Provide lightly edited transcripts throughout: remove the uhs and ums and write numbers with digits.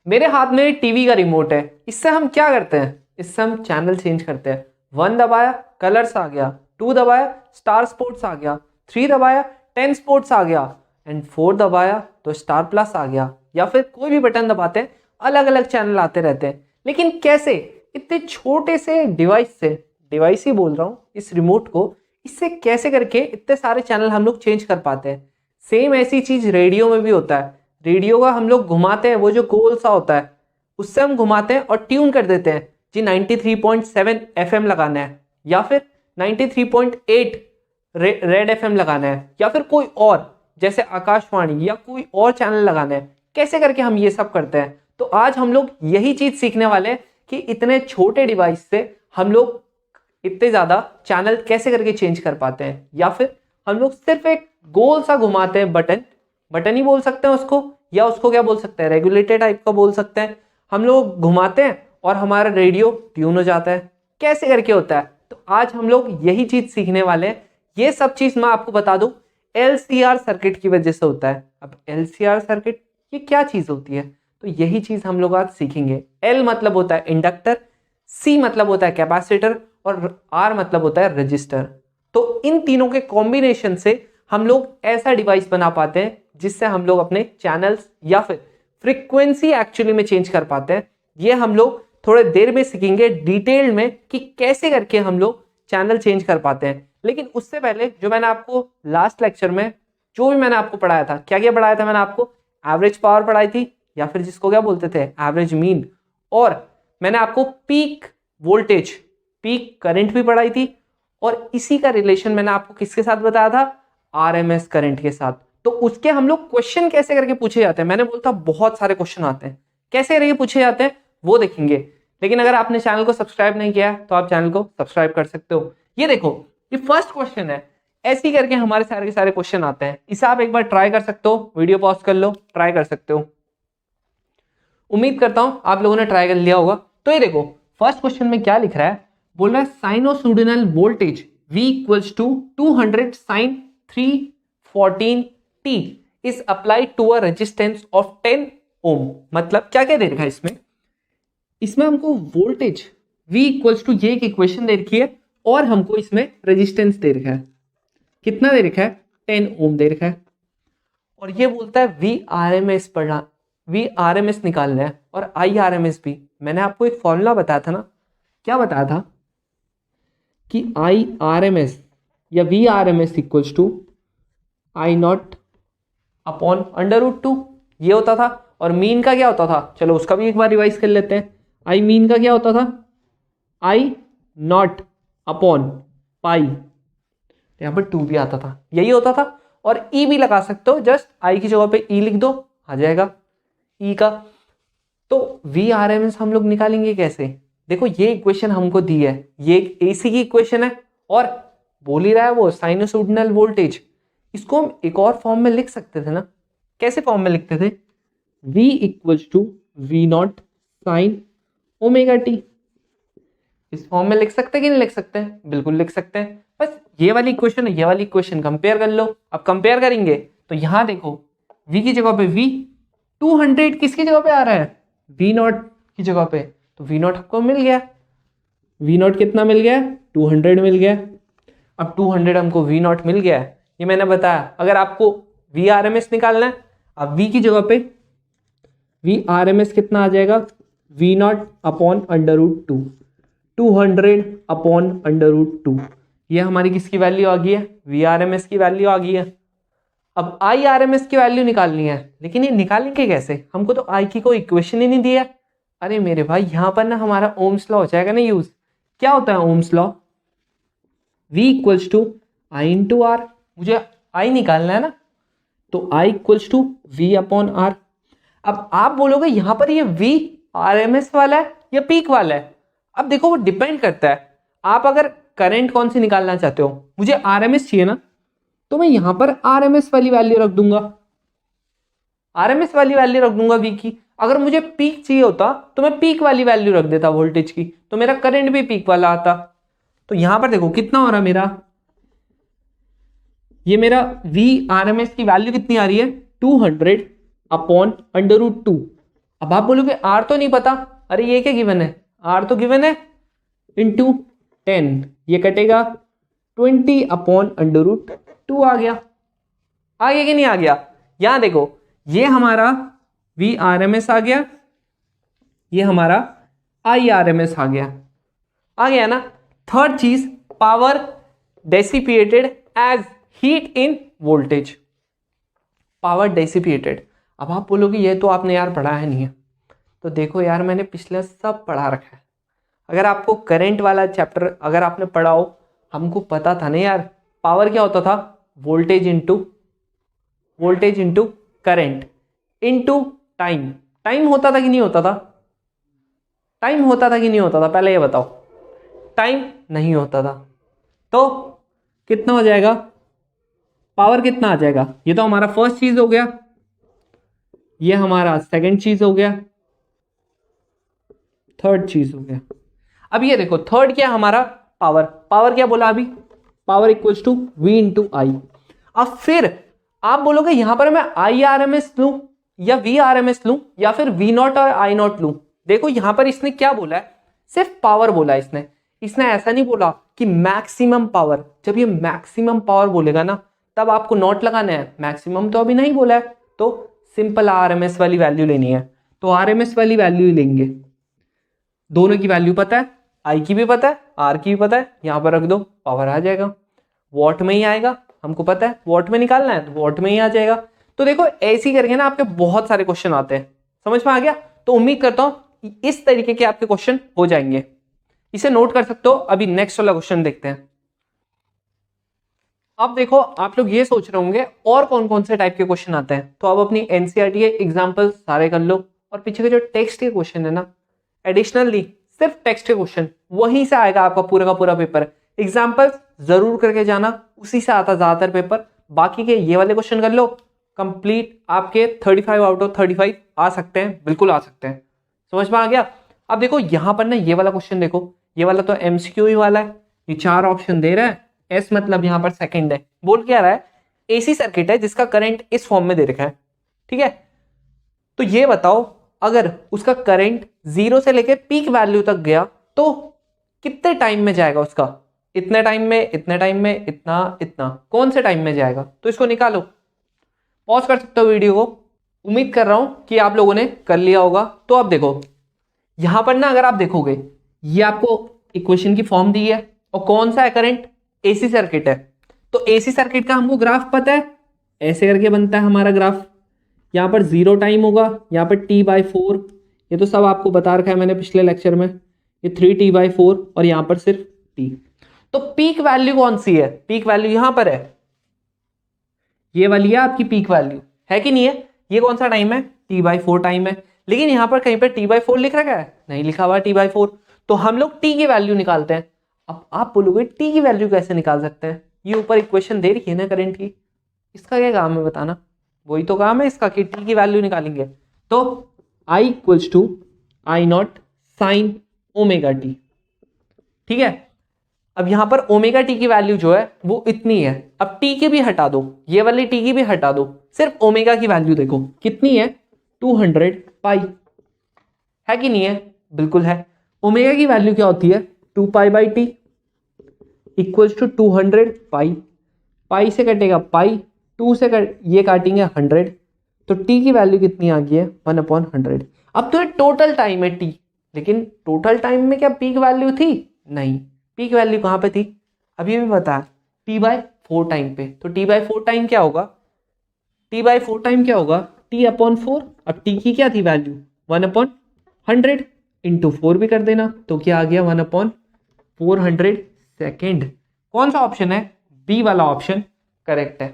मेरे हाथ में टीवी का रिमोट है, इससे हम क्या करते हैं? इससे हम चैनल चेंज करते हैं। 1 दबाया कलर्स आ गया, 2 दबाया स्टार स्पोर्ट्स आ गया, 3 दबाया 10 स्पोर्ट्स आ गया एंड 4 दबाया तो स्टार प्लस आ गया। या फिर कोई भी बटन दबाते हैं, अलग अलग चैनल आते रहते हैं। लेकिन कैसे इतने छोटे से डिवाइस से, डिवाइस ही बोल रहा हूँ इस रिमोट को, इससे कैसे करके इतने सारे चैनल हम लोग चेंज कर पाते हैं? सेम ऐसी चीज रेडियो में भी होता है। रेडियो का हम लोग घुमाते हैं, वो जो गोल सा होता है उससे हम घुमाते हैं और ट्यून कर देते हैं जी 93.7 एफएम लगाना है, या फिर 93.8 रेड एफएम लगाना है, या फिर कोई और जैसे आकाशवाणी या कोई और चैनल लगाना है। कैसे करके हम ये सब करते हैं? तो आज हम लोग यही चीज सीखने वाले हैं कि इतने छोटे डिवाइस से हम लोग इतने ज्यादा चैनल कैसे करके चेंज कर पाते हैं। या फिर हम लोग सिर्फ एक गोल सा घुमाते हैं, बटन ही बोल सकते हैं उसको, या उसको क्या बोल सकते हैं, रेगुलेटर टाइप का बोल सकते हैं। हम लोग घुमाते हैं और हमारा रेडियो ट्यून हो जाता है। कैसे करके होता है? तो आज हम लोग यही चीज सीखने वाले हैं। ये सब चीज मैं आपको बता दूं एलसीआर सर्किट की वजह से होता है। अब एलसीआर सर्किट ये क्या चीज होती है? तो यही चीज हम लोग आज सीखेंगे। एल मतलब होता है इंडक्टर, सी मतलब होता है कैपेसिटर और आर मतलब होता है रजिस्टर। तो इन तीनों के कॉम्बिनेशन से हम लोग ऐसा डिवाइस बना पाते हैं जिससे हम लोग अपने चैनल्स या फिर फ्रीक्वेंसी एक्चुअली में चेंज कर पाते हैं। ये हम लोग थोड़े देर में सीखेंगे डिटेल में कि कैसे करके हम लोग चैनल चेंज कर पाते हैं। लेकिन उससे पहले जो मैंने आपको लास्ट लेक्चर में जो भी मैंने आपको पढ़ाया था, क्या क्या पढ़ाया था मैंने आपको? एवरेज पावर पढ़ाई थी, या फिर जिसको क्या बोलते थे एवरेज मीन, और मैंने आपको पीक वोल्टेज, पीक करंट भी पढ़ाई थी। और इसी का रिलेशन मैंने आपको किसके साथ बताया था? आरएमएस करंट के साथ। तो उसके हम लोग क्वेश्चन कैसे करके पूछे जाते हैं, मैंने बोलता बहुत सारे क्वेश्चन आते हैं, कैसे करके पूछे जाते हैं वो देखेंगे। लेकिन अगर आपने चैनल को सब्सक्राइब नहीं किया है तो आप चैनल को सब्सक्राइब कर सकते हो। ये देखो, ये फर्स्ट क्वेश्चन है। ऐसे ही करके हमारे सारे के सारे क्वेश्चन आते हैं। इसे आप एक बार ट्राई कर सकते हो, वीडियो पॉज कर लो, ट्राई कर सकते हो। उम्मीद करता हूं आप लोगों ने ट्राई कर लिया होगा। तो ये देखो फर्स्ट क्वेश्चन में क्या लिख रहा है, बोल रहा है sinusoidal voltage V equals to 200 sin 314t is applied to a resistance of 10 ohm. मतलब क्या क्या दे रखा है इसमें? इसमें हमको वोल्टेज V इक्वल्स टू ये एक इक्वेशन दे रखी है और हमको इसमें रेजिस्टेंस दे रखा है। कितना दे रखा है? 10 ओम दे रखा है। और ये बोलता है VRMS पढ़ना, VRMS निकालना है और IRMS भी। मैंने आपको एक फॉर्मूला बताया था ना, क्या बताया था कि IRMS या VRMS equals to I not upon √2 ये होता था। और मीन का क्या होता था? चलो उसका भी एक बार रिवाइज कर लेते हैं। आई मीन का क्या होता था? I नॉट अपॉन पाई, यहाँ पर 2 भी आता था, यही होता था। और ई भी लगा सकते हो, जस्ट आई की जगह पे ई लिख दो, आ जाएगा ई का। तो VRMS हम लोग निकालेंगे कैसे? देखो ये इक्वेशन हमको दी है, ये एक एसी की इक्वेशन है और बोल ही रहा है वो साइनोसॉइडल वोल्टेज। इसको हम एक और फॉर्म में लिख सकते थे ना। कैसे फॉर्म में लिखते थे? V equals to V not sine omega T. इस फॉर्म में लिख सकते हैं कि नहीं लिख सकते हैं? बिल्कुल लिख सकते हैं। बस ये वाली इक्वेशन है, ये वाली इक्वेशन कंपेयर कर लो। अब कंपेयर करेंगे तो यहां देखो V की जगह पे V, 200 किसकी जगह पे आ रहा है? V नॉट की जगह पे। तो V नॉट आपको मिल गया। V नॉट कितना मिल गया? 200 मिल गया। अब 200 हमको V नॉट मिल गया है, ये मैंने बताया। अगर आपको VRMS निकालना है, अब V की जगह पे VRMS कितना आ जाएगा? V not upon √2, 200 upon √2। ये हमारी किसकी वैल्यू आ गई है? VRMS की वैल्यू आ गई है। अब IRMS की वैल्यू निकालनी है, लेकिन ये निकालेंगे कैसे? हमको तो I की कोई इक्वेशन ही नहीं दी है। अरे मेरे भाई यहाँ पर ना हमारा ओम्स लॉ हो जाएगा ना यूज। क्या होता है ohm's law? V equals to I into R। मुझे I निकालना है ना, तो I equals to V upon R। अब आप बोलोगे यहाँ पर ये VRMS वाला है या पीक वाला है? अब देखो वो डिपेंड करता है। आप अगर करंट कौन सी निकालना चाहते हो, मुझे RMS चाहिए ना, तो मैं यहां पर RMS वाली वैल्यू रख दूंगा, RMS वाली वैल्यू रख दूंगा V की। अगर मुझे पीक चाहिए होता तो मैं पीक वाली वैल्यू रख देता वोल्टेज की, तो मेरा करंट भी पीक वाला आता। तो यहां पर देखो कितना हो रहा मेरा, ये मेरा VRMS की वैल्यू कितनी आ रही है? 200 अपॉन √2। अब आप बोलोगे आर तो नहीं पता, अरे ये क्या गिवन है, आर तो गिवन है इंटू 10, ये कटेगा 20/√2 आ गया कि नहीं आ गया। यहां देखो ये हमारा VRMS आ गया, ये हमारा IRMS आ गया ना। थर्ड चीज power dissipated as heat in voltage, power dissipated. अब आप बोलोगे ये तो आपने यार पढ़ा है नहीं है, तो देखो यार मैंने पिछले सब पढ़ा रखा है। अगर आपको करंट वाला चैप्टर अगर आपने पढ़ा हो, हमको पता था ना यार पावर क्या होता था, voltage into current into time. Time होता था कि नहीं होता था, टाइम होता था कि नहीं होता था, पहले ये बताओ। टाइम नहीं होता था, तो कितना हो जाएगा, पावर कितना आ जाएगा। ये तो हमारा फर्स्ट चीज हो गया, ये हमारा सेकंड चीज हो गया, थर्ड चीज हो गया। अब ये देखो थर्ड क्या हमारा, पावर। पावर क्या बोला अभी, power equals to V into I. अब फिर आप बोलोगे यहां पर मैं IRMS लूं या VRMS लूं या फिर V0 और I0 लूं। देखो यहां पर इसने क्या बोला है, सिर्फ पावर बोला है इसने ऐसा नहीं बोला कि मैक्सिमम पावर। जब ये मैक्सिमम पावर बोलेगा ना तब आपको नोट लगाना है, मैक्सिमम तो अभी नहीं बोला है, तो सिंपल RMS वाली वैल्यू लेनी है, तो RMS वाली वैल्यू ही लेंगे। दोनों की वैल्यू पता है, आई की भी पता है, आर की भी पता है, यहां पर रख दो पावर आ जाएगा, वॉट में ही आएगा, हमको पता है वॉट में निकालना है तो वॉट में ही आ जाएगा। तो देखो ऐसे ही करके ना आपके बहुत सारे क्वेश्चन आते हैं, समझ में आ गया। तो उम्मीद करता हूं इस तरीके के आपके क्वेश्चन हो जाएंगे, इसे नोट कर सकते हो। अभी नेक्स्ट वाला क्वेश्चन देखते हैं। अब देखो आप लोग ये सोच रहे होंगे और कौन कौन से टाइप के क्वेश्चन आते हैं, तो अब अपनी एनसीईआरटी के एग्जांपल सारे कर लो, और पीछे के जो टेक्स्ट के क्वेश्चन है ना, एडिशनली सिर्फ टेक्स्ट के क्वेश्चन, वहीं से आएगा आपका पूरा का पूरा पेपर। एग्जाम्पल जरूर करके जाना, उसी से आता ज्यादातर पेपर। बाकी के ये वाले क्वेश्चन कर लो, कंप्लीट आपके 35 आउट ऑफ 35 आ सकते हैं, बिल्कुल आ सकते हैं। समझ में आ गया। अब देखो यहां पर ना ये वाला क्वेश्चन देखो, ये वाला तो एमसीक्यू ही वाला है, ये 4 ऑप्शन दे रहा है, एस मतलब यहां पर सेकंड है। बोल क्या रहा है, एसी सर्किट है जिसका करंट इस फॉर्म में दे रखा है, ठीक है। तो ये बताओ अगर उसका करंट 0 से लेकर पीक वैल्यू तक गया तो कितने टाइम में जाएगा उसका, इतने टाइम में, इतने टाइम में, इतना इतना, कौन से टाइम में जाएगा। तो इसको निकालो, पॉज कर सकते हो वीडियो को। उम्मीद कर रहा हूं कि आप लोगों ने कर लिया होगा। तो अब देखो यहां पर ना अगर आप देखोगे ये आपको इक्वेशन की फॉर्म दी है, और कौन सा है करंट, एसी सर्किट है। तो एसी सर्किट का हमको ग्राफ पता है, ऐसे करके बनता है हमारा ग्राफ। यहाँ पर 0 टाइम होगा, यहाँ पर T/4, ये तो सब आपको बता रखा है मैंने पिछले लेक्चर में, ये 3T/4 और यहाँ पर सिर्फ T। तो पीक वैल्यू कौन सी है, पीक वैल्यू यहाँ पर है, ये वाली है आपकी पीक वैल्यू, है कि नहीं है। ये कौन सा टाइम है, T/4 टाइम है, लेकिन यहाँ पर कहीं पर T/4 लिख रखा है, नहीं लिखा हुआ T/4। तो हम लोग T की वैल्यू निकालते हैं। अब आप बोलोगे T की वैल्यू कैसे निकाल सकते हैं, ये ऊपर इक्वेशन दे रखी है ना करंट की, इसका क्या काम है बताना, वही तो काम है इसका कि T की वैल्यू निकालेंगे। तो I equals to I0 sine omega T, ठीक है। अब यहां पर ओमेगा टी की वैल्यू जो है वो इतनी है, अब T की भी हटा दो, ये वाली T की भी हटा दो, सिर्फ ओमेगा की वैल्यू देखो कितनी है, 200 पाई, है कि नहीं है, बिल्कुल है। ओमेगा की वैल्यू क्या होती है, 2π/T इक्वल्स टू 200 पाई, पाई से कटेगा पाई, 2 से ये काटेंगे 100, तो T की वैल्यू कितनी आ गई है, 1/100। अब तो ये टोटल टाइम है T, लेकिन टोटल टाइम में क्या पीक वैल्यू थी, नहीं, पीक वैल्यू कहाँ पे थी, अभी भी बता, T/4 टाइम पे। तो T/4 टाइम क्या होगा, T/4 टाइम क्या होगा, T/4। अब T की क्या थी वैल्यू, 1/100 इंटू 4 भी कर देना, तो क्या आ गया 1/400 सेकेंड। कौन सा ऑप्शन है, बी वाला ऑप्शन करेक्ट है,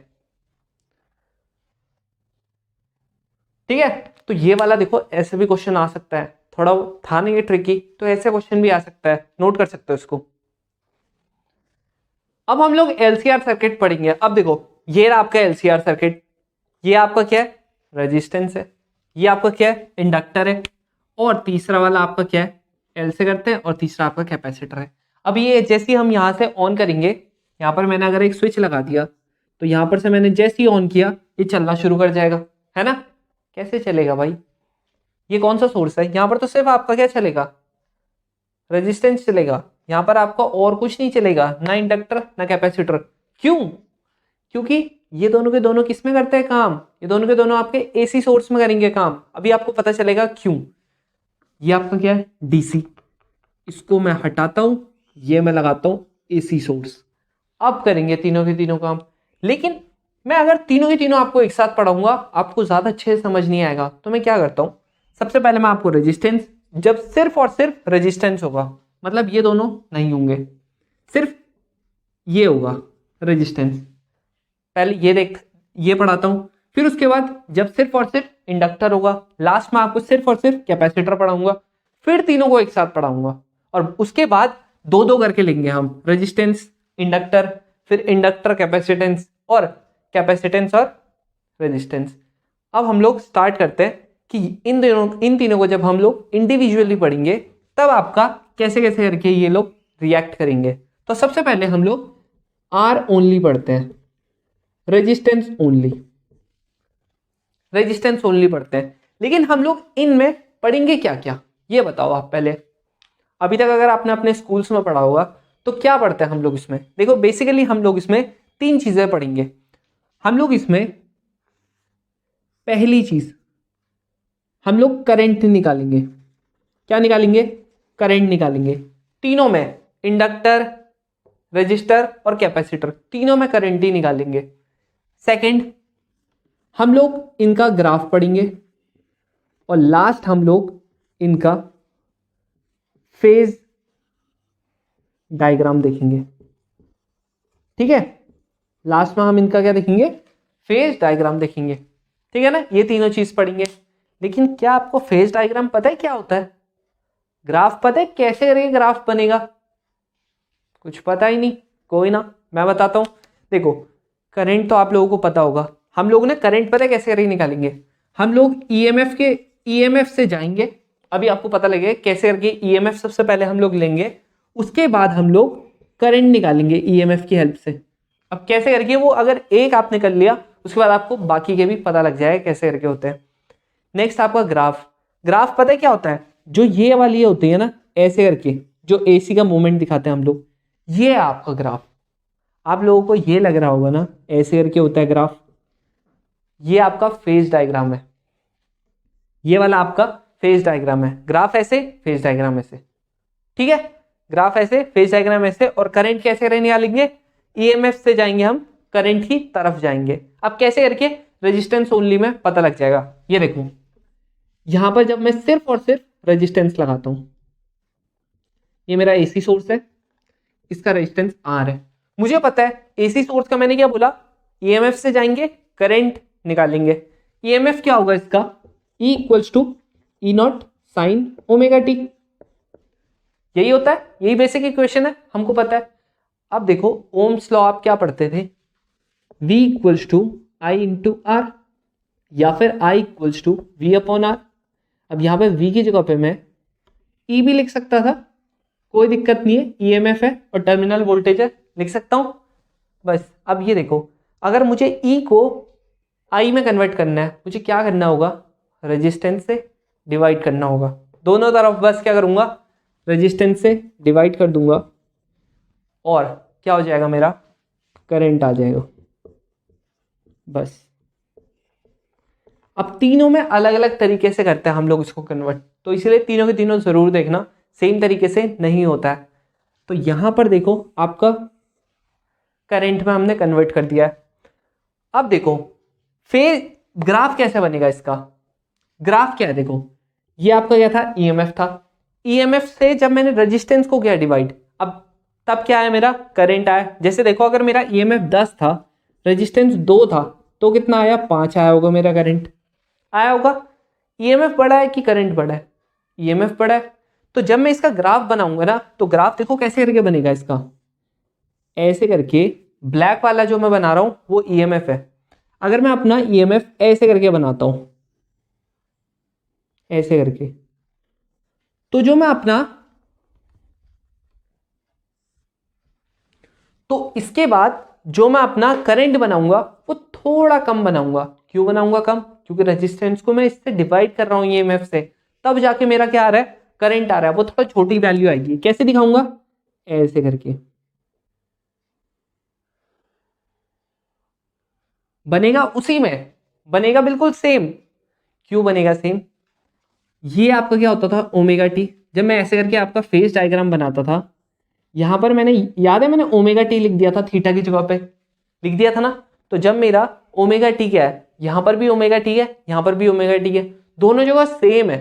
ठीक है। तो ये वाला देखो ऐसे भी क्वेश्चन आ सकता है, थोड़ा था नहीं ये ट्रिकी, तो ऐसे क्वेश्चन भी आ सकता है, नोट कर सकते हो इसको। अब हम लोग एलसीआर सर्किट पढ़ेंगे। अब देखो ये रहा आपका एलसीआर सर्किट, ये आपका क्या है, रेजिस्टेंस है, ये आपका क्या है, इंडक्टर है, और तीसरा वाला आपका क्या है, एल से करते हैं, और तीसरा आपका कैपेसिटर है। अब ये जैसे ही हम यहां से ऑन करेंगे, यहां पर मैंने अगर एक स्विच लगा दिया, तो यहां पर से मैंने जैसे ही ऑन किया ये चलना शुरू कर जाएगा, है ना। कैसे चलेगा भाई, ये कौन सा सोर्स है, यहाँ पर तो सिर्फ आपका क्या चलेगा, रेजिस्टेंस चलेगा, यहाँ पर आपका और कुछ नहीं चलेगा, ना इंडक्टर ना कैपेसिटर। क्यों? क्योंकि ये दोनों के दोनों किस में करते हैं काम, ये दोनों के दोनों आपके एसी सोर्स में करेंगे काम। अभी आपको पता चलेगा क्यों। ये आपका क्या है, डीसी, इसको मैं हटाता हूं, ये मैं लगाता हूं एसी सोर्स। अब करेंगे तीनों के तीनों काम। लेकिन मैं अगर तीनों के तीनों आपको एक साथ पढ़ाऊंगा आपको ज्यादा अच्छे से समझ नहीं आएगा, तो मैं क्या करता हूं, सबसे पहले मैं आपको रेजिस्टेंस, जब सिर्फ और सिर्फ रेजिस्टेंस होगा, मतलब ये दोनों नहीं होंगे, सिर्फ ये होगा रेजिस्टेंस, पहले ये पढ़ाता हूं। फिर उसके बाद जब सिर्फ और सिर्फ इंडक्टर होगा, लास्ट में आपको सिर्फ और सिर्फ कैपेसिटर पढ़ाऊंगा। फिर तीनों को एक साथ पढ़ाऊंगा और उसके बाद दो दो करके लेंगे हम, रेजिस्टेंस इंडक्टर, फिर इंडक्टर कैपेसिटेंस, और कैपेसिटेंस और रेजिस्टेंस। अब हम लोग स्टार्ट करते हैं कि इन तीनों को जब हम लोग इंडिविजुअली पढ़ेंगे तब आपका कैसे कैसे करके ये लोग रिएक्ट करेंगे। तो सबसे पहले हम लोग आर ओनली पढ़ते हैं, रेजिस्टेंस ओनली, रेजिस्टेंस ओनली पढ़ते हैं। लेकिन हम लोग इनमें पढ़ेंगे क्या क्या, ये बताओ आप पहले। अभी तक अगर आपने अपने स्कूल्स में पढ़ा होगा तो क्या पढ़ते हैं हम लोग इसमें, देखो बेसिकली हम लोग इसमें तीन चीजें पढ़ेंगे। हम लोग इसमें पहली चीज हम लोग करंट निकालेंगे। क्या निकालेंगे, करंट निकालेंगे। तीनों में, इंडक्टर, रजिस्टर और कैपेसिटर, तीनों में करंट ही निकालेंगे। सेकंड, हम लोग इनका ग्राफ पढ़ेंगे और लास्ट हम लोग इनका फेज डायग्राम देखेंगे। ठीक है, लास्ट में हम इनका क्या देखेंगे, फेज डायग्राम देखेंगे। ठीक है ना, ये तीनों चीज पढ़ेंगे। लेकिन क्या आपको फेज डायग्राम पता है क्या होता है, ग्राफ पता है कैसे रे ग्राफ बनेगा, कुछ पता ही नहीं, कोई ना मैं बताता हूं। देखो करंट तो आप लोगों को पता होगा, हम लोग ने करंट पता है कैसे रे निकालेंगे, हम लोग ईएमएफ से जाएंगे। अभी आपको पता लगेगा कैसे करके ईएमएफ सबसे पहले हम लोग लेंगे, उसके बाद हम लोग करंट निकालेंगे ईएमएफ की हेल्प से। अब कैसे करके वो अगर एक आपने कर लिया उसके बाद आपको बाकी के भी पता लग जाएगा कैसे करके होते हैं। नेक्स्ट आपका ग्राफ, ग्राफ पता है क्या होता है, जो ये वाली होती है ना ऐसे करके, जो एसी का मूवमेंट दिखाते हैं हम लोग, ये है आपका ग्राफ। आप लोगों को ये लग रहा होगा ना ऐसे करके होता है ग्राफ, ये आपका फेज डायग्राम है, ये वाला आपका फेज डायग्राम है। ग्राफ ऐसे, फेज डायग्राम ऐसे। ठीक है, ग्राफ ऐसे, फेज डायग्राम ऐसे। और करंट कैसे निकालेंगे, ईएमएफ से जाएंगे हम, करंट की तरफ जाएंगे। अब कैसे करके, रेजिस्टेंस ओनली में पता लग जाएगा। ये देखो यहां पर जब मैं सिर्फ और सिर्फ रेजिस्टेंस लगाता हूं, ये मेरा एसी सोर्स है, इसका रेजिस्टेंस आर है। मुझे पता है एसी सोर्स का मैंने क्या बोला, ईएमएफ से जाएंगे करंट निकालेंगे। ईएमएफ क्या होगा इसका, E equals to E not sine omega T, यही होता है, यही बेसिक इक्वेशन है, हमको पता है। अब देखो ओम्स लॉ आप क्या पढ़ते थे, V equals to I into R, या फिर I equals to V upon R. अब यहां पे V की जगह पे मैं E भी लिख सकता था, कोई दिक्कत नहीं है, ईएमएफ है और टर्मिनल वोल्टेज है, लिख सकता हूं बस। अब ये देखो अगर मुझे E को I में कन्वर्ट करना है, मुझे क्या करना होगा, रेजिस्टेंस से डिवाइड करना होगा। दोनों तरफ बस क्या करूंगा, रेजिस्टेंस से डिवाइड कर दूंगा और क्या हो जाएगा, मेरा करंट आ जाएगा बस। अब तीनों में अलग अलग तरीके से करते हैं हम लोग इसको कन्वर्ट, तो इसलिए तीनों के तीनों जरूर देखना, सेम तरीके से नहीं होता है। तो यहां पर देखो आपका करंट में हमने कन्वर्ट कर दिया है। अब देखो फेज ग्राफ कैसे बनेगा इसका, ग्राफ क्या है, देखो ये आपका क्या था, ईएमएफ था। ईएमएफ से जब मैंने रेजिस्टेंस को किया डिवाइड, अब तब क्या आया, मेरा करंट आया। जैसे देखो अगर मेरा ईएमएफ 10 था, रेजिस्टेंस 2 था, तो कितना आया, 5 आया होगा मेरा करंट, आया होगा। ईएमएफ बड़ा है कि करंट बड़ा है, ईएमएफ बड़ा है। तो जब मैं इसका ग्राफ बनाऊंगा ना, तो ग्राफ देखो कैसे करके बनेगा इसका, ऐसे करके। ब्लैक वाला जो मैं बना रहा हूं वो ईएमएफ है। अगर मैं अपना ईएमएफ ऐसे करके बनाता हूं, ऐसे करके, तो जो मैं अपना, तो इसके बाद जो मैं अपना करंट बनाऊंगा वो थोड़ा कम बनाऊंगा। क्यों बनाऊंगा कम, क्योंकि रेजिस्टेंस को मैं इससे डिवाइड कर रहा हूं ईएमएफ से, तब जाके मेरा क्या आ रहा है, करंट आ रहा है। वो थोड़ा छोटी वैल्यू आएगी। कैसे दिखाऊंगा, ऐसे करके बनेगा, उसी में बनेगा बिल्कुल सेम। क्यों बनेगा सेम, ये आपका क्या होता था ओमेगा टी। जब मैं ऐसे करके आपका फेस डायग्राम बनाता था, यहां पर मैंने, याद है मैंने ओमेगा टी लिख दिया था थीटा की जगह पे, लिख दिया था ना। तो जब मेरा ओमेगा टी क्या है, यहां पर भी ओमेगा टी है, यहां पर भी ओमेगा टी है, दोनों जगह सेम है।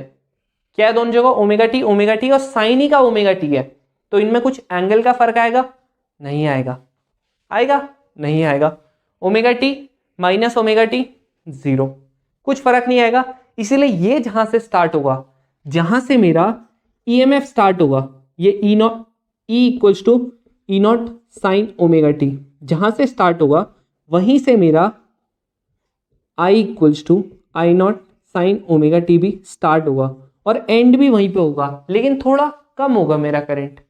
क्या है दोनों जगह, ओमेगा टी और साइन ही का ओमेगा टी है। तो इनमें कुछ एंगल का फर्क आएगा, नहीं आएगा, आएगा नहीं आएगा। Omega T minus omega T zero, कुछ फर्क नहीं आएगा। इसीलिए ये जहां से स्टार्ट होगा, जहां से मेरा ईएमएफ स्टार्ट होगा, ये E naught, E equals to E not sine omega T, जहां से स्टार्ट होगा वहीं से मेरा I equals to I naught sine omega T भी स्टार्ट होगा और एंड भी वहीं पे होगा, लेकिन थोड़ा कम होगा मेरा करंट।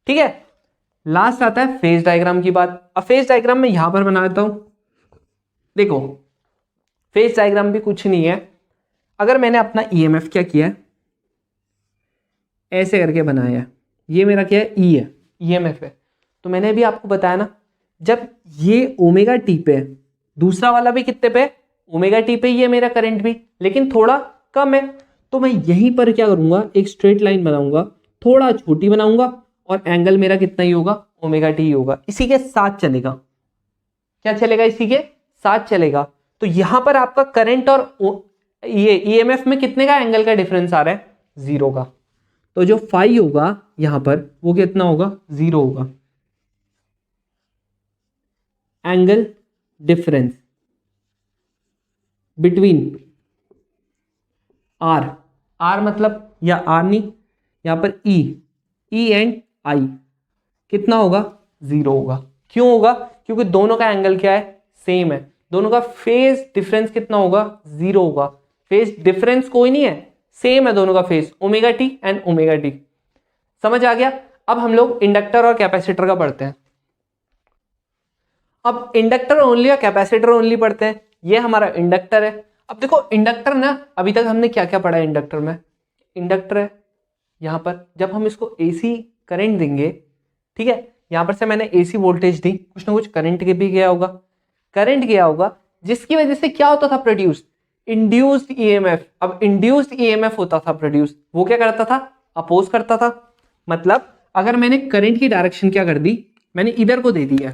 ठीक है, लास्ट आता है फेज डायग्राम की बात। अब फेज डायग्राम में यहां पर बना देता हूं। देखो फेज डायग्राम भी कुछ नहीं है, अगर मैंने अपना ईएमएफ क्या किया है, ऐसे करके बनाया है, ये मेरा क्या है, ई है, ईएमएफ है। तो मैंने भी आपको बताया ना, जब ये ओमेगा टी पे है, दूसरा वाला भी कितने पे, ओमेगा टी पे ही है मेरा करंट भी, लेकिन थोड़ा कम है। तो मैं यहीं पर क्या करूंगा, एक स्ट्रेट लाइन बनाऊंगा, थोड़ा छोटी बनाऊंगा और एंगल मेरा कितना ही होगा, ओमेगा टी ही होगा। इसी के साथ चलेगा, क्या चलेगा, इसी के साथ चलेगा। तो यहां पर आपका करंट और ये ईएमएफ में कितने का एंगल का डिफरेंस आ रहा है, जीरो का। तो जो फाई होगा यहां पर वो कितना होगा, जीरो होगा। Angle difference between R, R मतलब या आर नहीं, यहां पर ई एंड आई कितना होगा, जीरो होगा। क्यों होगा, क्योंकि दोनों का एंगल क्या है, सेम है। दोनों का फेज डिफरेंस कितना होगा, जीरो होगा। फेज डिफरेंस कोई नहीं है, सेम है दोनों का phase, omega T and omega T. समझ आ गया। अब हम लोग इंडक्टर और कैपेसिटर का पढ़ते हैं। अब इंडक्टर ओनली और कैपेसिटर ओनली पढ़ते हैं। ये हमारा इंडक्टर है। अब देखो इंडक्टर ना, अभी तक हमने क्या क्या पढ़ा है इंडक्टर में, इंडक्टर है यहां पर, जब हम इसको एसी करंट देंगे, ठीक है, यहां पर से मैंने एसी वोल्टेज दी, कुछ ना कुछ करंट के भी गया होगा, करंट गया होगा, जिसकी वजह से क्या होता था, प्रोड्यूस इंड्यूस्ड ईएमएफ। अब इंड्यूस्ड ईएमएफ होता था प्रोड्यूस, वो क्या करता था, अपोज करता था। मतलब अगर मैंने करंट की डायरेक्शन क्या कर दी, मैंने इधर को दे दिया,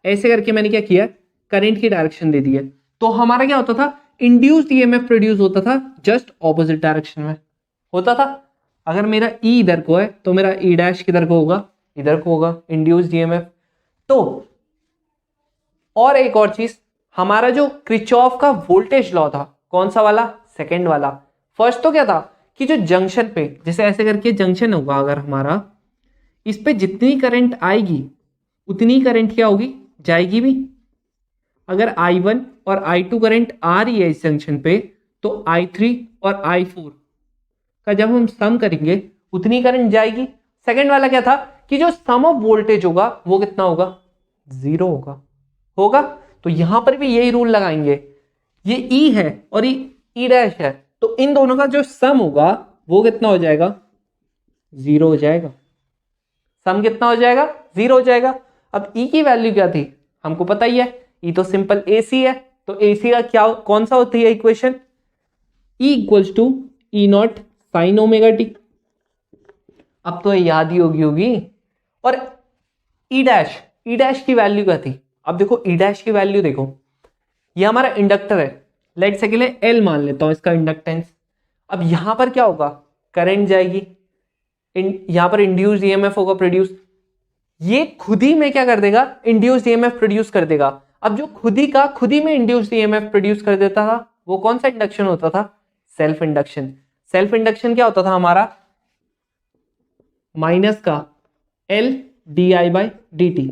ऐसे करके मैंने क्या किया, करंट की डायरेक्शन दे दी है, तो हमारा क्या होता था, इंड्यूस्ड ईएमएफ प्रोड्यूस होता था जस्ट ऑपोजिट डायरेक्शन में होता था। अगर मेरा ई इधर को है तो मेरा ई डैश किधर को होगा, इधर को होगा, इंड्यूस्ड ईएमएफ। तो और एक और चीज, हमारा जो क्रिचॉफ का वोल्टेज लॉ था, कौन सा वाला, सेकंड वाला। फर्स्ट तो क्या था कि जो जंक्शन पे, जैसे ऐसे करके जंक्शन होगा अगर हमारा, इस पे जितनी करंट आएगी उतनी करंट क्या होगी, जाएगी भी। अगर I1 और I2 करंट आ रही है इस जंक्शन पे, तो I3 और I4 का जब हम सम करेंगे उतनी करंट जाएगी। सेकंड वाला क्या था कि जो सम ऑफ वोल्टेज होगा वो कितना होगा, जीरो होगा। तो यहां पर भी यही रूल लगाएंगे, ये E है और E डैश है, तो इन दोनों का जो सम होगा वो कितना हो जाएगा, जीरो हो जाएगा। सम कितना हो जाएगा, जीरो हो जाएगा। अब E की वैल्यू क्या थी, हमको पता ही है, E तो सिंपल AC है, तो AC का क्या, कौन सा होती है equation, E equals to E not sine omega T. अब तो याद ही होगी। और E डैश की वैल्यू क्या थी, अब देखो E डैश की वैल्यू देखो, ये हमारा इंडक्टर है, लेट से के लिए L मान लेता हूं इसका इंडक्टेंस। अब यहां पर क्या होगा, करंट जाएगी, यहां पर इंड्यूस्ड ईएमएफ होगा प्रोड्यूस, ये खुद ही में क्या कर देगा, इंड्यूस्ड ईएमएफ प्रोड्यूस कर देगा। अब जो खुद ही में इंड्यूस्ड ईएमएफ प्रोड्यूस कर देता था वो कौन सा इंडक्शन होता था, सेल्फ इंडक्शन। सेल्फ इंडक्शन क्या होता था हमारा, माइनस का L di/dt।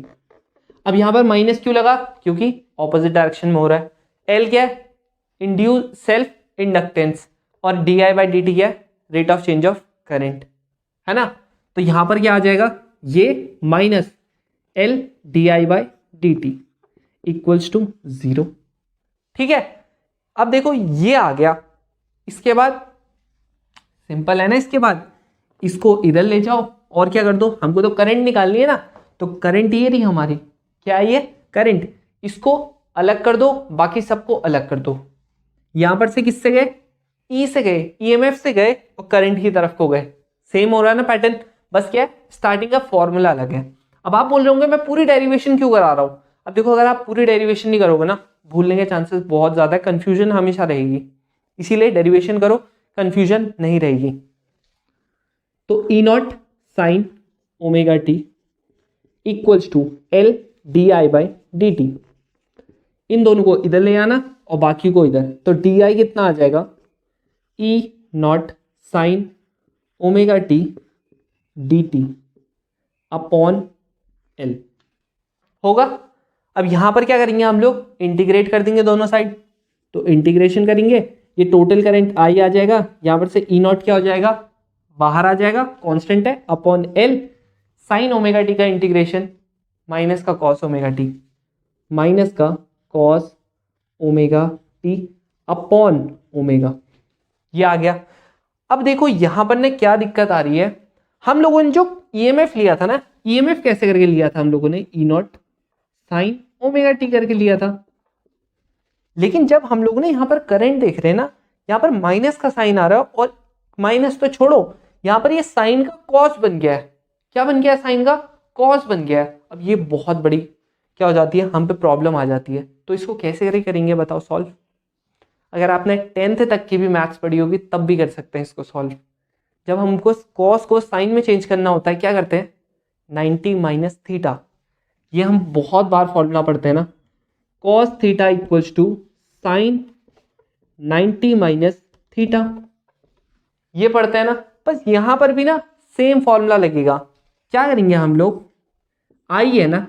अब यहां पर माइनस क्यों लगा, क्योंकि ऑपोजिट डायरेक्शन में हो रहा है। L क्या है, इंड्यूस सेल्फ इंडक्टेंस, और di/dt क्या है, rate of change of current, है ना। तो यहां पर क्या आ जाएगा, ये minus L di/dt equals to zero. ठीक है, अब देखो ये आ गया। इसके बाद सिंपल है ना। इसके बाद इसको इधर ले जाओ और क्या कर दो, हमको तो करंट निकालनी है ना, तो करंट ये रही हमारी, क्या है ये करंट, इसको अलग कर दो, बाकी सबको अलग कर दो। यहां पर से किससे गए, ई से गए, ईएमएफ से गए और करंट की तरफ को गए। सेम हो रहा है ना पैटर्न, बस क्या है स्टार्टिंग का फॉर्मूला अलग है। अब आप बोल रहे होंगे मैं पूरी डेरिवेशन क्यों करा रहा हूं। अब देखो अगर आप पूरी डेरिवेशन नहीं करोगे ना, भूलने के चांसेस बहुत ज्यादा है, कंफ्यूजन हमेशा रहेगी, इसीलिए डेरिवेशन करो, कंफ्यूजन नहीं रहेगी। तो E not sine omega T equals to L D I by D T, इन दोनों को इधर ले आना और बाकी को इधर, तो डी आई कितना आ जाएगा, E not sine omega T D T upon L होगा। अब यहां पर क्या करेंगे हम लोग, इंटीग्रेट कर देंगे दोनों साइड, तो इंटीग्रेशन करेंगे, ये टोटल करंट आई आ जाएगा, यहां पर से ई नॉट क्या हो जाएगा, बाहर आ जाएगा, कांस्टेंट है, upon L sine omega T का इंटीग्रेशन माइनस का कॉस ओमेगा टी, माइनस का cos omega T upon omega, ये आ गया। अब देखो यहां पर ने क्या दिक्कत आ रही है, हम लोगों ने जो ईएमएफ लिया था ना, ईएमएफ कैसे करके लिया था हम लोगों ने, ई नॉट साइन ओमेगा टी करके लिया था, लेकिन जब हम लोगों ने यहां पर करंट देख रहे हैं ना, यहां पर माइनस का साइन आ रहा है, और माइनस तो छोड़ो, यहां पर ये साइन का कॉस बन गया है, क्या बन गया है, साइन का कॉस बन गया है। अब ये बहुत बड़ी क्या हो जाती है, हम पे प्रॉब्लम आ जाती है, तो इसको कैसे करेंगे बताओ सॉल्व। अगर आपने 10th तक की भी मैथ्स पढ़ी होगी तब भी कर सकते हैं इसको सॉल्व। जब हमको कॉस को साइन में चेंज करना होता है क्या करते हैं, 90 माइनस थीटा, ये हम बहुत बार फॉर्मूला पढ़ते हैं ना, cos theta equals to sine 90 minus theta, ये पढ़ते हैं ना। बस यहां पर भी ना सेम फॉर्मूला लगेगा, क्या करेंगे हम लोग, आई है ना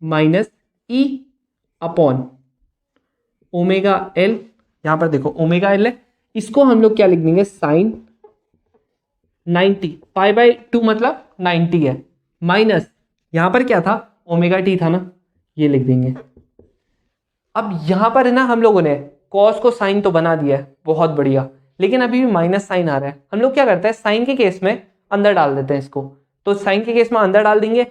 माइनस ई अपॉन ओमेगा एल, यहां पर देखो ओमेगा एल है, इसको हम लोग क्या लिख देंगे, साइन 90 पाई बाई 2 मतलब 90 है, माइनस यहां पर क्या था, ओमेगा टी था ना, ये लिख देंगे। अब यहां पर है ना हम लोगों ने कॉस को साइन तो बना दिया है, बहुत बढ़िया, लेकिन अभी भी माइनस साइन आ रहा है। हम लोग क्या करते हैं, साइन के केस में अंदर डाल देते हैं इसको, तो साइन के केस में अंदर डाल देंगे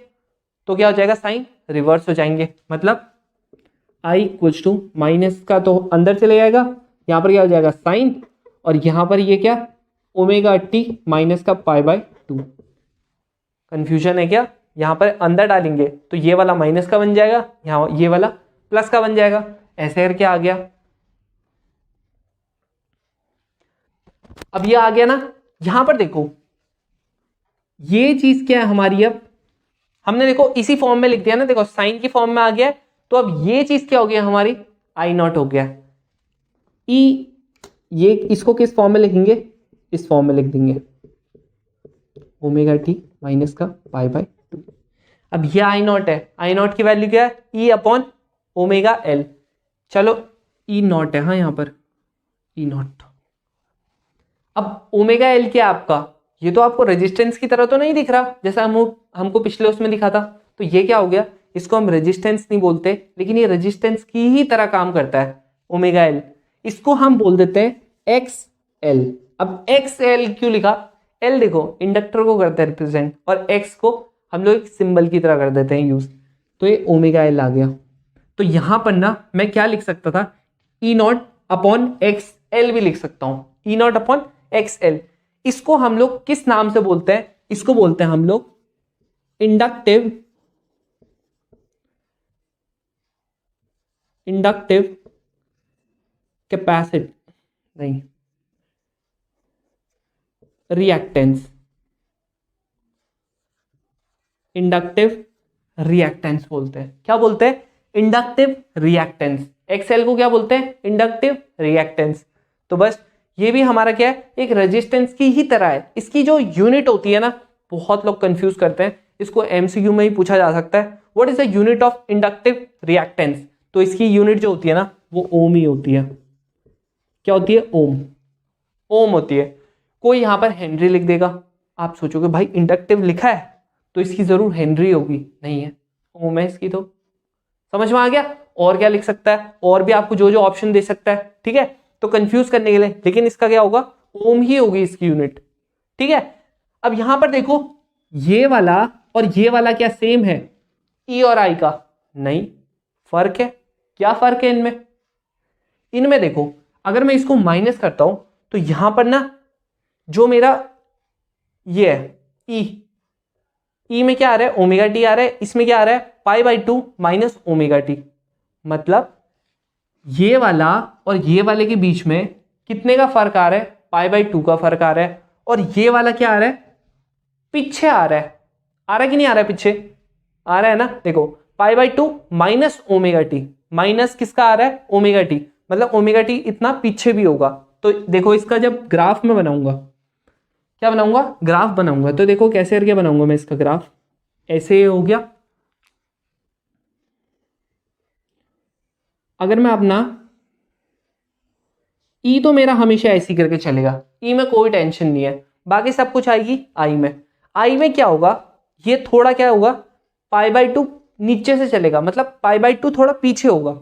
तो क्या हो जाएगा, साइन रिवर्स हो जाएंगे, मतलब आई इक्वल्स टू माइनस का तो अंदर चले जाएगा, यहां पर क्या हो जाएगा साइन, और यहां पर ये क्या ओमेगा टी माइनस का पाई बाय 2। कंफ्यूजन है क्या, यहां पर अंदर डालेंगे तो ये वाला माइनस का बन जाएगा, यहाँ ये वाला प्लस का बन जाएगा, ऐसे करके आ गया। अब ये आ गया ना, यहां पर देखो ये चीज क्या है हमारी, अब हमने देखो इसी फॉर्म में लिख दिया ना, देखो साइन की फॉर्म में आ गया, तो अब ये चीज क्या हो गया हमारी, आई नॉट हो गया, ई ये इसको किस फॉर्म में लिखेंगे, इस फॉर्म में लिख देंगे, ओमेगा टी माइनस का पाई बाय 2। अब ये आई नॉट है, आई नॉट की वैल्यू क्या है, ई अपॉन ओमेगा एल, चलो ई नॉट है, हाँ यहां पर ई नॉट। अब ओमेगा एल क्या है आपका, ये तो आपको रेजिस्टेंस की तरह तो नहीं दिख रहा जैसा हमको पिछले उसमें दिखा था, तो ये क्या हो गया, इसको हम रेजिस्टेंस नहीं बोलते, लेकिन ये रेजिस्टेंस की ही तरह काम करता है ओमेगा एल, इसको हम बोल देते हैं एक्स एल। अब एक्स एल क्यों लिखा, एल देखो इंडक्टर को करते हैं रिप्रेजेंट, और एक्स को हम लोग एक सिंबल की तरह कर देते हैं यूज, तो ये ओमेगा एल आ गया। तो यहां पर ना मैं क्या लिख सकता था, ई नॉट अपॉन एक्स एल भी लिख सकता हूं, ई नॉट अपॉन एक्स एल। इसको हम लोग किस नाम से बोलते हैं, इसको बोलते हैं हम लोग इंडक्टिव कैपेसिटी, नहीं रिएक्टेंस, इंडक्टिव रिएक्टेंस बोलते हैं, क्या बोलते हैं, इंडक्टिव रिएक्टेंस। एक्सएल को क्या बोलते हैं, इंडक्टिव रिएक्टेंस। तो बस ये भी हमारा क्या है, एक रेजिस्टेंस की ही तरह है। इसकी जो यूनिट होती है ना, बहुत लोग कंफ्यूज करते हैं, इसको एमसीक्यू में ही पूछा जा सकता है, what is the unit of inductive reactance. तो इसकी यूनिट जो होती है ना, वो ओम ही होती है। क्या होती है, ओम, ओम होती है। कोई यहां पर हेनरी लिख देगा, आप सोचोगे भाई इंडक्टिव लिखा है तो इसकी जरूर हेनरी होगी, नहीं है, ओम है इसकी। तो समझ में आ गया। और क्या लिख सकता है, और भी आपको जो जो ऑप्शन दे सकता है, ठीक है। तो कंफ्यूज करने के लिए, लेकिन इसका क्या होगा, ओम ही होगी इसकी यूनिट। ठीक है, अब यहां पर देखो ये वाला और ये वाला क्या सेम है ई और आई का? नहीं, फर्क है। क्या फर्क है इनमें? इनमें देखो अगर मैं इसको माइनस करता हूं तो यहां पर ना जो मेरा ये है ई में क्या आ रहा है? ओमेगा टी आ रहा है। इसमें क्या आ रहा है? पाई बाई 2 माइनस ओमेगा टी। मतलब ये वाला और ये वाले के बीच में कितने का फर्क आ रहा है? पाई बाई 2 का फर्क आ रहा है। और ये वाला क्या आ रहा है? पीछे आ रहा है। आ रहा है कि नहीं आ रहा है? पीछे आ रहा है ना। देखो पाई by 2 minus omega T, minus किसका आ रहा है? Omega T. मतलब ओमेगा टी इतना पीछे भी होगा। तो देखो इसका जब ग्राफ में बनाऊंगा, क्या बनाऊंगा? ग्राफ बनाऊंगा। तो देखो कैसे करके बनाऊंगा मैं इसका ग्राफ। ऐसे हो गया। अगर मैं अपना ई तो मेरा हमेशा ऐसे ही करके चलेगा, ई में कोई टेंशन नहीं है। बाकी सब कुछ आएगी आई में। आई में क्या होगा? ये थोड़ा क्या होगा? पाई बाई 2 नीचे से चलेगा, मतलब पाई बाई 2 थोड़ा पीछे होगा।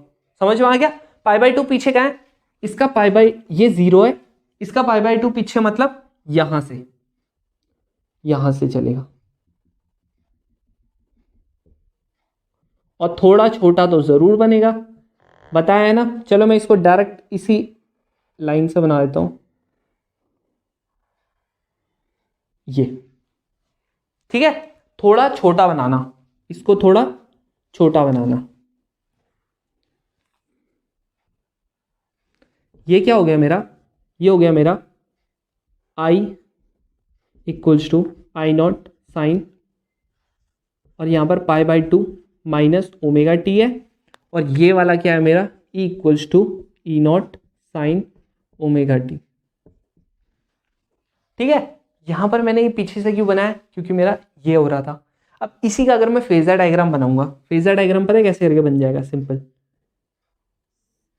समझ में आ गया? पाई बाई 2 पीछे क्या है? इसका पाई बाई ये 0 है, इसका पाई बाई 2 पीछे, मतलब यहां से चलेगा। और थोड़ा छोटा तो जरूर बनेगा, बताया है ना। चलो मैं इसको डायरेक्ट इसी लाइन से बना देता हूं। ये ठीक है, थोड़ा छोटा बनाना, इसको थोड़ा छोटा बनाना। ये क्या हो गया मेरा? ये हो गया मेरा I equals to I naught sine, और यहां पर pi by 2 minus omega T है। और ये वाला क्या है मेरा? E equals to E not sine omega T. ठीक है, यहां पर मैंने ये पीछे से क्यों बनाया? क्योंकि मेरा ये हो रहा था। अब इसी का अगर मैं फेजर डायग्राम बनाऊंगा, फेजर डायग्राम पता है कैसे करके बन जाएगा? सिंपल।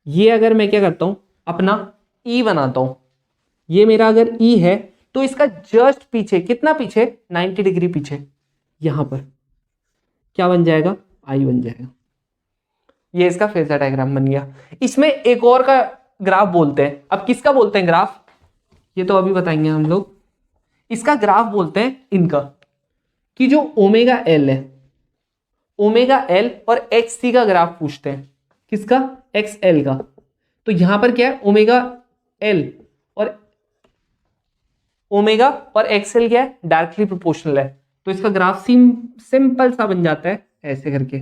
ये अगर मैं क्या करता हूं, अपना ई बनाता हूं, ये मेरा अगर ई है तो इसका जस्ट पीछे, कितना पीछे? 90 डिग्री पीछे, यहां पर क्या बन जाएगा? आई बन जाएगा। ये इसका फेजर डायग्राम बन गया। इसमें एक और का ग्राफ बोलते हैं। अब किसका बोलते हैं ग्राफ? ये तो अभी बताएंगे हम लोग। इसका ग्राफ बोलते हैं इनका, कि जो ओमेगा एल है, ओमेगा एल और एक्स सी का ग्राफ पूछते हैं। किसका? एक्स एल का। तो यहां पर क्या है? ओमेगा एल और एक्सएल क्या है? डायरेक्टली प्रोपोर्शनल है। तो इसका ग्राफ सिंपल सा बन जाता है ऐसे करके,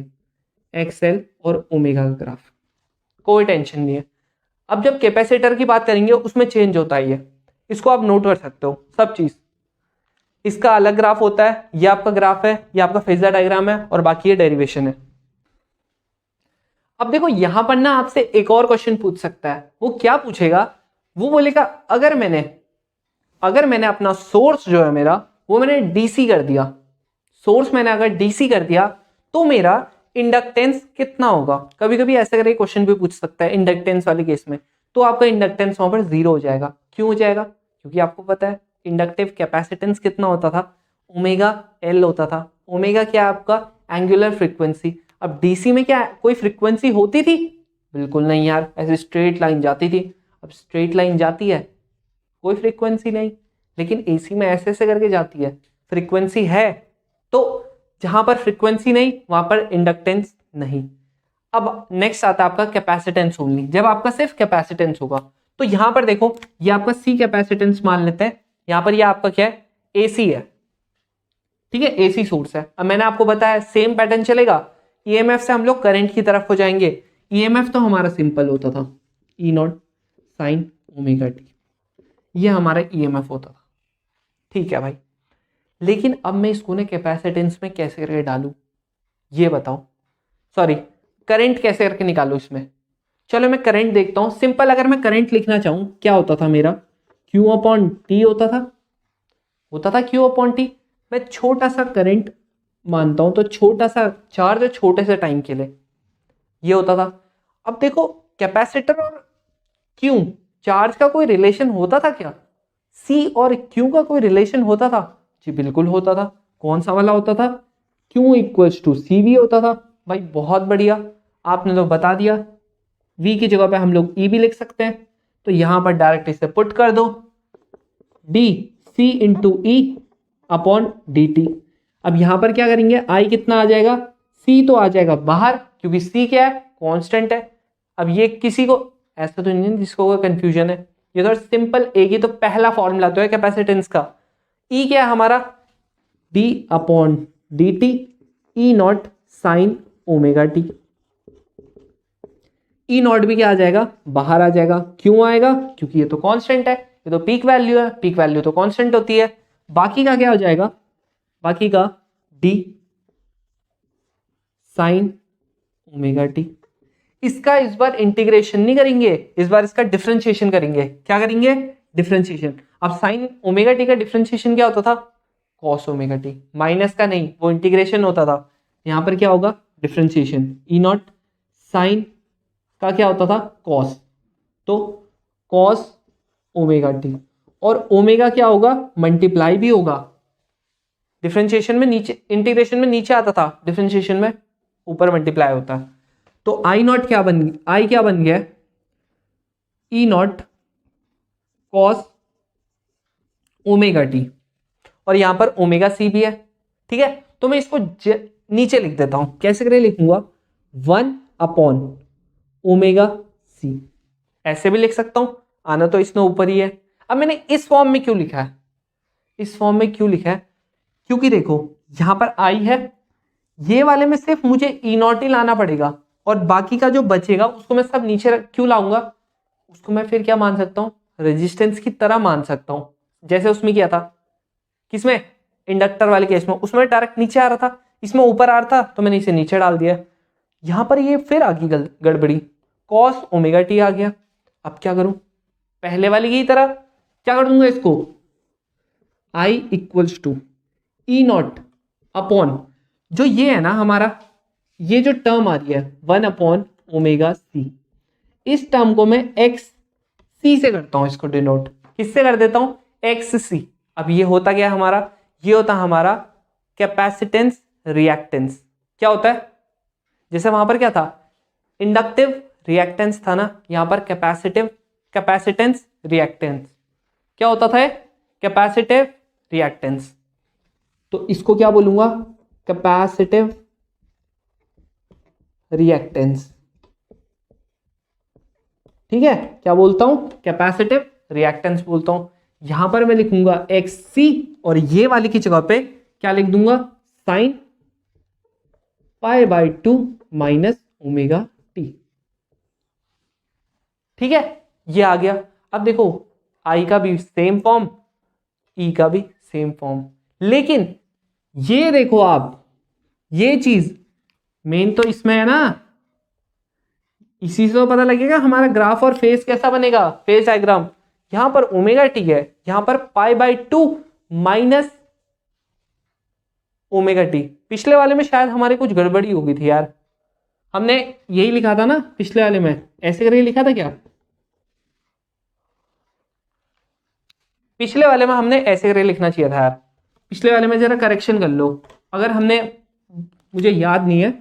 एक्सएल और ओमेगा का ग्राफ। कोई टेंशन नहीं है। अब जब कैपेसिटर की बात करेंगे उसमें चेंज होता है ये, इसको आप नोट कर सकते हो सब चीज। इसका अलग ग्राफ होता है, ये आपका ग्राफ है, ये आपका फेजर डायग्राम है, और बाकी ये डेरिवेशन है। अब देखो यहां पर ना आपसे एक और क्वेश्चन पूछ सकता है। वो क्या पूछेगा? वो बोलेगा अगर मैंने अपना सोर्स जो है मेरा वो मैंने डीसी कर दिया, सोर्स मैंने अगर डीसी कर दिया तो मेरा इंडक्टेंस कितना होगा? कभी कभी ऐसा करके क्वेश्चन भी पूछ सकता है इंडक्टेंस वाले केस में। तो आपका इंडक्टेंस वहां पर 0 हो जाएगा। क्यों हो जाएगा? क्योंकि आपको पता है इंडक्टिव कैपेसिटेंस कितना होता था? ओमेगा एल होता था। ओमेगा क्या है? आपका एंगुलर फ्रीक्वेंसी। अब डीसी में क्या कोई फ्रीक्वेंसी होती थी? बिल्कुल नहीं यार, ऐसे स्ट्रेट लाइन जाती थी। अब स्ट्रेट लाइन जाती है, कोई फ्रीक्वेंसी नहीं। लेकिन एसी में ऐसे ऐसे करके जाती है, फ्रीक्वेंसी है। तो जहां पर फ्रीक्वेंसी नहीं वहां पर इंडक्टेंस नहीं। अब नेक्स्ट आता है आपका कैपेसिटेंस ओनली। जब आपका सिर्फ कैपेसिटेंस होगा तो यहां पर देखो ये आपका सी कैपेसिटेंस मान लेते हैं। यहां पर ये आपका क्या है? एसी है। ठीक है, एसी सोर्स है। अब मैंने आपको बताया सेम पैटर्न चलेगा। ईएमएफ से हम लोग करंट की तरफ हो जाएंगे। ईएमएफ तो हमारा सिंपल होता था, ई नॉट साइन ओमेगा टी, ये हमारा ईएमएफ होता था। ठीक है भाई, लेकिन अब मैं इसको ना कैपेसिटेंस में कैसे करके डालूं ये बताओ। सॉरी, करंट कैसे करके निकालूं इसमें? चलो मैं करंट देखता हूं। सिंपल, अगर मैं करंट लिखना चाहूं क्या होता था मेरा? Q अपॉन टी होता था Q अपॉन टी। मैं छोटा सा करंट मानता हूं तो छोटा सा चार्ज छोटे से टाइम के लिए ये होता था। अब देखो कैपेसिटर और क्यू चार्ज का कोई रिलेशन होता था क्या? सी और क्यू का कोई रिलेशन होता था? जी बिल्कुल होता था। कौन सा वाला होता था? Q equals to C V होता था। भाई बहुत बढ़िया, आपने तो बता दिया। वी की जगह पे हम लोग ई भी लिख सकते हैं। तो यहां पर डायरेक्ट इसे पुट कर दो, D C into E upon D T. अब यहां पर क्या करेंगे, आई कितना आ जाएगा, सी तो आ जाएगा बाहर क्योंकि सी क्या है, कांस्टेंट है। अब ये किसी को ऐसा तो नहीं जिसको कोई कंफ्यूजन है, ये थोड़ा सिंपल एक ही तो पहला फॉर्मूला तो है कैपेसिटेंस का। ई क्या है हमारा, D upon D T E not sine omega T. E not भी क्या आ जाएगा, बाहर आ जाएगा। क्यों आएगा, क्योंकि ये तो कांस्टेंट है, ये तो पीक वैल्यू है, पीक वैल्यू तो कांस्टेंट होती है। बाकी का क्या हो जाएगा, बाकी का डी साइन ओमेगा टी। इसका इस बार इंटीग्रेशन नहीं करेंगे, इस बार इसका डिफरेंशिएशन करेंगे। क्या करेंगे, डिफरेंशिएशन। अब साइन ओमेगा टी का डिफरेंशिएशन क्या होता था, कॉस ओमेगा टी, माइनस का नहीं, वो इंटीग्रेशन होता था। यहां पर क्या होगा, डिफरेंशिएशन। ई नॉट साइन का क्या होता था, कॉस, तो कॉस ओमेगा टी, और ओमेगा क्या होगा, मल्टीप्लाई भी होगा। डिफरेंशिएशन में नीचे, इंटीग्रेशन में नीचे आता था, डिफरेंशिएशन में ऊपर मल्टीप्लाई होता है। तो आई नॉट क्या बन गया, आई क्या बन गया, ई नॉट कॉस ओमेगा टी, और यहां पर ओमेगा सी भी है। ठीक है, तो मैं इसको नीचे लिख देता हूं। कैसे करके लिखूंगा, 1 अपॉन ओमेगा सी, ऐसे भी लिख सकता हूं, आना तो इसमें ऊपर ही है। अब मैंने इस फॉर्म में क्यों लिखा है, इस फॉर्म में क्यों लिखा है, क्योंकि देखो यहां पर आई है, ये वाले में सिर्फ मुझे ई नॉट ही लाना पड़ेगा, और बाकी का जो बचेगा उसको मैं सब नीचे क्यों लाऊंगा, उसको मैं फिर क्या मान सकता हूं, रेजिस्टेंस की तरह मान सकता हूं। जैसे उसमें किया था, किसमें, इंडक्टर वाले केस में, उसमें डायरेक्ट नीचे आ रहा था, इसमें ऊपर आ रहा था तो मैंने इसे नीचे डाल दिया। यहां पर ये फिर आ गई गड़बड़ी, कॉस ओमेगा टी आ गया। अब क्या करूं, पहले वाली की तरह क्या कर दूंगा इसको, I equals to E naught upon, जो ये है ना हमारा, ये जो टर्म आ रही है 1 अपॉन ओमेगा सी, इस टर्म को मैं एक्स सी से करता हूं, इसको डिनोट किससे कर देता हूं, एक्स सी। अब ये होता क्या है हमारा, ये होता हमारा कैपेसिटेंस रिएक्टेंस। क्या होता है, जैसे वहां पर क्या था, इंडक्टिव रिएक्टेंस था ना, यहां पर कैपेसिटेंस रिएक्टेंस क्या होता था, कैपेसिटिव रिएक्टेंस। तो इसको क्या बोलूंगा, कैपेसिटिव रिएक्टेंस। ठीक है, क्या बोलता हूं, कैपेसिटिव रिएक्टेंस बोलता हूं। यहां पर मैं लिखूंगा एक्स सी, और ये वाली की जगह पे क्या लिख दूंगा, sine pi by 2 minus omega T. ठीक है, ये आ गया। अब देखो आई का भी सेम फॉर्म, ई का भी सेम फॉर्म, लेकिन ये देखो आप, ये चीज मेन तो इसमें है ना, इसी से तो पता लगेगा हमारा ग्राफ और फेस कैसा बनेगा, फेस डायग्राम। यहां पर ओमेगा टी है, यहां पर pi by 2 minus omega T. पिछले वाले में शायद हमारे कुछ गड़बड़ी हो गई थी यार, हमने यही लिखा था ना पिछले वाले में, ऐसे करके लिखा था क्या, पिछले वाले में हमने ऐसे करके लिखना चाहिए था यार। पिछले वाले में जरा करेक्शन कर लो, अगर हमने, मुझे याद नहीं है,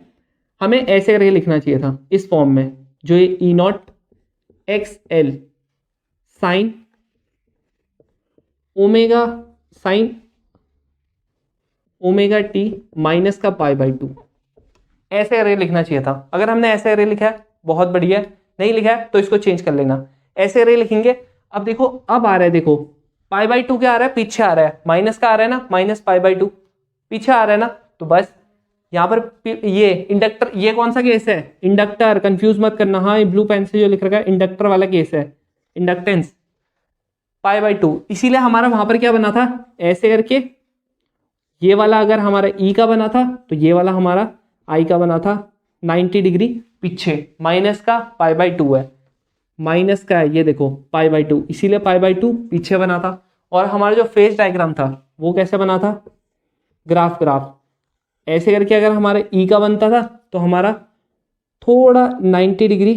हमें ऐसे करके लिखना चाहिए था इस फॉर्म में, जो ये E naught X L sine omega, sine omega T minus का पाई बाय 2, ऐसे करके लिखना चाहिए था। अगर हमने ऐसे करके लिखा है बहुत बढ़िया है, नहीं लिखा है तो इसको चेंज कर लेना, ऐसे करके लिखेंगे। अब देखो अब आ रहा है, देखो पाई बाय 2 क्या आ रहा है, पीछे आ रहा है, माइनस का आ रहा है ना, माइनस पाई बाय 2 पीछे आ रहा है ना, तो बस यहाँ पर ये इंडक्टर, ये कौन सा केस है, इंडक्टर, कंफ्यूज मत करना। हाँ, ये ब्लू पेन से जो लिख रखा है इंडक्टर वाला केस है, इंडक्टेंस पाई बाय 2, इसीलिए हमारा वहां पर क्या बना था, ऐसे करके। ये वाला अगर हमारा ई का बना था तो ये वाला हमारा आई का बना था 90 डिग्री पीछे, माइनस का पाई बाय 2 है, माइनस का है ये देखो पाई बाय 2, इसीलिए पाई बाय 2 पीछे बना था। और हमारा जो फेज डायग्राम था वो कैसे बना था, ग्राफ ऐसे करके। अगर हमारा ई का बनता था तो हमारा थोड़ा 90 डिग्री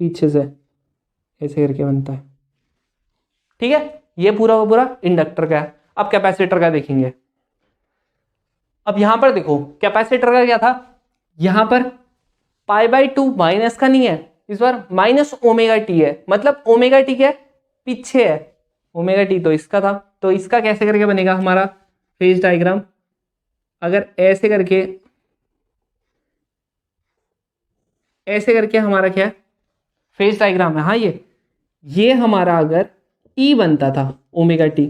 पीछे से ऐसे करके बनता है। ठीक है, ये पूरा इंडक्टर का है। अब कैपेसिटर का देखेंगे। अब यहां पर देखो कैपेसिटर का क्या था, यहां पर पाई बाय 2 माइनस का नहीं है, इस बार माइनस ओमेगा टी है, मतलब ओमेगा टी क्या है, पीछे है, ओमेगा टी तो इसका था, तो इसका कैसे करके बनेगा हमारा फेज डायग्राम? अगर ऐसे करके हमारा क्या है फेज डायग्राम है। हाँ, ये हमारा अगर ई बनता था ओमेगा टी,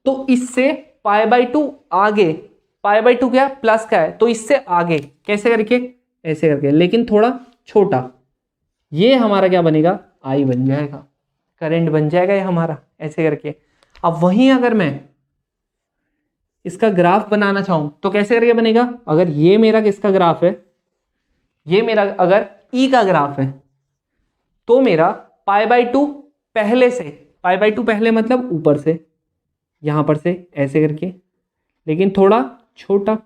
तो इससे पाई बाई टू आगे, पाई बाई टू क्या प्लस का है, तो इससे आगे कैसे करके ऐसे करके, लेकिन थोड़ा छोटा, ये हमारा क्या बनेगा आई बन जाएगा, करंट बन जाएगा ये हमारा ऐसे करके। अब वहीं अगर मैं इसका ग्राफ बनाना चाहूं तो कैसे करके बनेगा? अगर ये मेरा किसका ग्राफ है, ये मेरा अगर ई का ग्राफ है, तो मेरा पाई बाई टू पहले से, पाई बाई टू पहले मतलब ऊपर से, यहां पर से ऐसे करके, लेकिन थोड़ा छोटा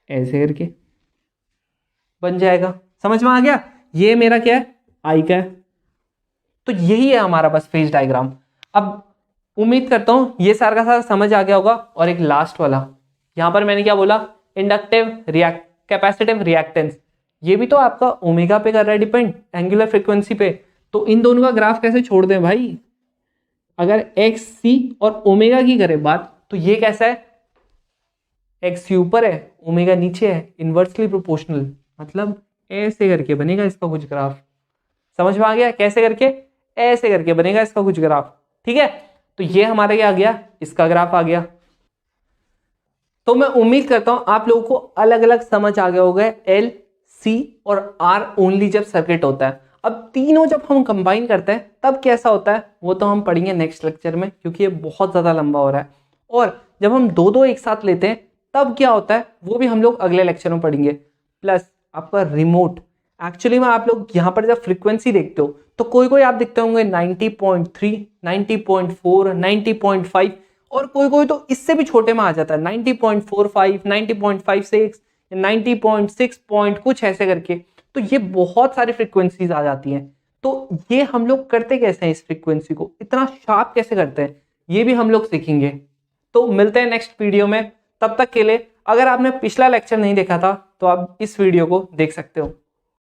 ऐसे करके बन जाएगा। समझ में आ गया? ये मेरा क्या है आई का है। तो यही है हमारा बस फेज डायग्राम। अब उम्मीद करता हूं ये सारा का सारा समझ आ गया होगा। और एक लास्ट वाला, यहां पर मैंने क्या बोला, इंडक्टिव कैपेसिटिव रिएक्टेंस, ये भी तो आपका ओमेगा पे कर रहा है डिपेंड, एंगुलर फ्रीक्वेंसी पे। तो इन दोनों का ग्राफ कैसे छोड़ दें भाई? अगर एक्स सी और ओमेगा की करें बात, तो ये कैसा है, एक्स ऊपर है ओमेगा नीचे है, इनवर्सली प्रोपोर्शनल, मतलब ऐसे करके बनेगा इसका कुछ ग्राफ। समझ में आ गया? कैसे करके? ऐसे करके बनेगा इसका कुछ ग्राफ। ठीक है, तो ये हमारा क्या आ गया, इसका ग्राफ आ गया। तो मैं उम्मीद करता हूं आप लोगों को अलग अलग समझ आ गया होगा एल, सी और आर ओनली जब सर्किट होता है। अब तीनों जब हम कंबाइन करते हैं तब कैसा होता है वो तो हम पढ़ेंगे नेक्स्ट लेक्चर में, क्योंकि ये बहुत ज्यादा लंबा हो रहा है। और जब हम दो दो एक साथ लेते हैं तब क्या होता है वो भी हम लोग अगले लेक्चर में पढ़ेंगे। प्लस आपका रिमोट, एक्चुअली में आप लोग यहाँ पर जब फ्रीक्वेंसी देखते हो तो कोई कोई आप देखते होंगे 90.3, 90.4, 90.5, और कोई कोई तो इससे भी छोटे में आ जाता है 90.45, 90.56, 90.6 पॉइंट कुछ ऐसे करके। तो ये बहुत सारी फ्रीक्वेंसीज आ जाती हैं। तो ये हम लोग करते कैसे हैं, इस फ्रीक्वेंसी को इतना शार्प कैसे करते हैं, ये भी हम लोग सीखेंगे। तो मिलते हैं नेक्स्ट वीडियो में। तब तक के लिए अगर आपने पिछला लेक्चर नहीं देखा था तो आप इस वीडियो को देख सकते हो।